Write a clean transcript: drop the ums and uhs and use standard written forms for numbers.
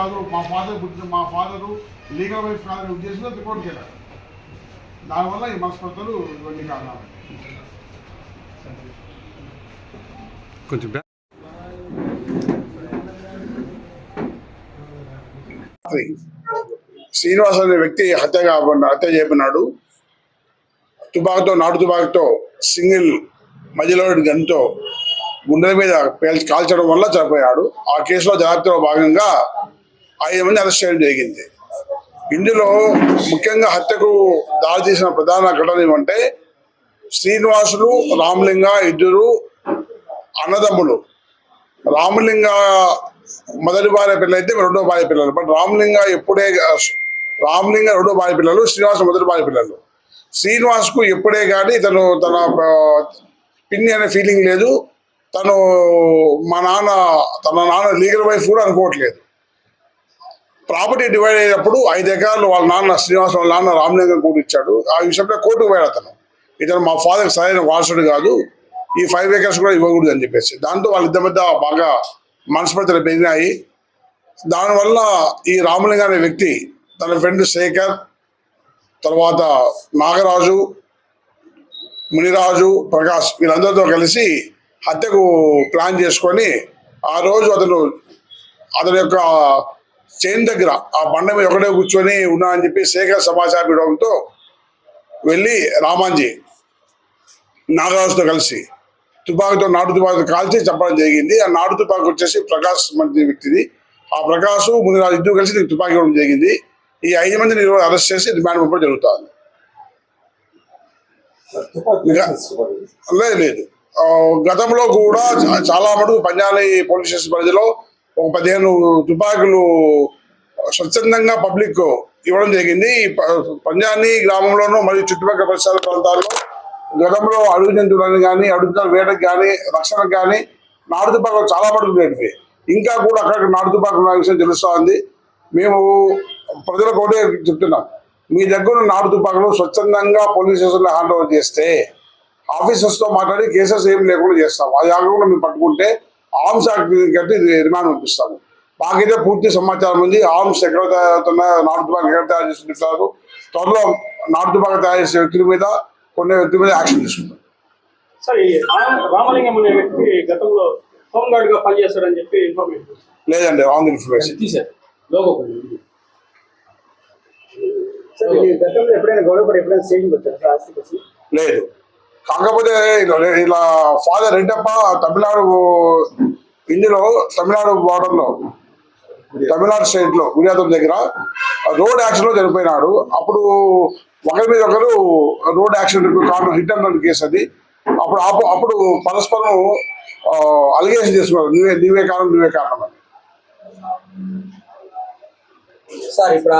కాదు, మా father legal wife కాదనే ఉద్దేశంతో రిపోర్ట్కి వెళ్ళారు. దానివల్ల ఈ మనస్పర్ధలు ఇవన్నీ కారణాలు. శ్రీనివాస్ అనే వ్యక్తి హత్య చేయబడినాడు. నాటు తుపాకుతో సింగిల్ మధ్యలో గన్తో గుండెల మీద కాల్చడం వల్ల చనిపోయాడు. ఆ కేసులో దర్యాప్తులో భాగంగా 5 మంది అరెస్ట్ చేయడం జరిగింది. ఇందులో ముఖ్యంగా హత్యకు దారితీసిన ప్రధాన ఘటన ఏమంటే, శ్రీనివాసులు రామలింగ ఇద్దరు అన్నదమ్ములు. రామలింగ మొదటి భార్య పిల్లలు అయితే రెండో భార్య పిల్లలు. బట్ రామలింగ రెండో భార్య పిల్లలు, శ్రీనివాస్ మొదటి భార్య పిల్లలు. శ్రీనివాస్కు ఎప్పుడే కానీ తన పిన్ని అనే ఫీలింగ్ లేదు. తన నాన్న లీగల్ వైఫ్ కూడా అనుకోవట్లేదు. ప్రాపర్టీ డివైడ్ అయినప్పుడు 5 ఎకరాలు వాళ్ళ నాన్న శ్రీనివాస్ వాళ్ళ నాన్న రామలింగం కూడా ఇచ్చాడు. ఆ విషయంలో కోర్టుకు పోయాడు. ఇతను మా ఫాదర్ సరైన వారసుడు కాదు, ఈ 5 acres కూడా ఇవ్వకూడదు అని చెప్పేసి. దాంతో వాళ్ళిద్దరి మధ్య బాగా మనస్పర్ధలు పెరిగినాయి. దానివల్ల ఈ రామలింగ అనే వ్యక్తి తన ఫ్రెండ్ శేఖర్, తర్వాత నాగరాజు, మునిరాజు, ప్రకాష్ వీళ్ళందరితో కలిసి హత్యకు ప్లాన్ చేసుకొని ఆ రోజు అతని యొక్క చైన్ దగ్గర ఆ బండ మీద ఒకటే కూర్చొని ఉన్నా అని చెప్పి శేఖర్ సమాచారం ఇవ్వడంతో వెళ్ళి రామాంజీ నాగరాజుతో కలిసి నాటు తుపాకుతో కాల్చి చంపడం జరిగింది. ఆ నాటు తుపాకు వచ్చేసి ప్రకాష్ మంచి వ్యక్తిది. ఆ ప్రకాష్ మునిరాజు ఇద్దరు కలిసి తుపాకీ ఇవ్వడం జరిగింది. ఈ 5 మందిని అరెస్ట్ చేసి రిమాండ్ పంపడం జరుగుతుంది. లేదు, గతంలో కూడా చాలా మటుకు పంజానీ పోలీస్ స్టేషన్ పరిధిలో ఒక 15 తుపాకులు స్వచ్ఛందంగా పబ్లిక్ ఇవ్వడం జరిగింది. పంజానీ గ్రామంలోనూ మరియు చుట్టుపక్కల పరిసర ప్రాంతాల్లో గతంలో అడుగు జంతువులను కానీ, అడుగుతున్న వేటకు కానీ, రక్షణకు కానీ నాటు తుపాకులు చాలా మటుకు ఉండేవి. ఇంకా కూడా అక్కడక్కడ నాటు తుపాకులు ఉన్న విషయం తెలుస్తూ ఉంది. మేము ప్రజలకు ఒకటే చెప్తున్నాం, మీ దగ్గర నాటు తుపాకులు స్వచ్ఛందంగా పోలీస్ స్టేషన్లో హ్యాండ్ ఓవర్ చేస్తే ఆఫీసర్స్తో మాట్లాడి కేసెస్ ఏం లేకుండా చేస్తాం. అది కాకుండా మేము పట్టుకుంటే ఆర్మ్స్ యాక్ట్ కట్టి రిమాండ్ పంపిస్తాము. మాకైతే పూర్తి సమాచారం ఉంది. ఆర్మ్స్ ఎక్కడ తయారవుతున్నాయి, నాటు తుపాకులు ఎక్కడ తయారు చేస్తుంటారు. త్వరలో నాటు తుపాకులు తయారు చేసే వ్యక్తుల మీద యాక్షన్ తీసుకుంటాం. సార్, రామలింగం అనే వ్యక్తి గతంలో హోంగార్డ్ గా పనిచేస్తాడని చెప్పి ఇన్ఫర్మేషన్. లేదండి, రాంగ్ ఇన్ఫర్మేషన్. లేదు, కాకపోతే ఇలా ఫాదర్ రెడ్డప్ప తమిళనాడు బార్డర్లో తమిళనాడు స్టేట్ లో గుజరాత్ దగ్గర రోడ్ యాక్సిడెంట్ లో చనిపోయినాడు. అప్పుడు ఒకరి మీద ఒకరు road accident hit and run case అది. అప్పుడు పరస్పరం అలిగేషన్ చేసుకున్నారు, నీవే కారణం అని. సార్ ఇప్పుడు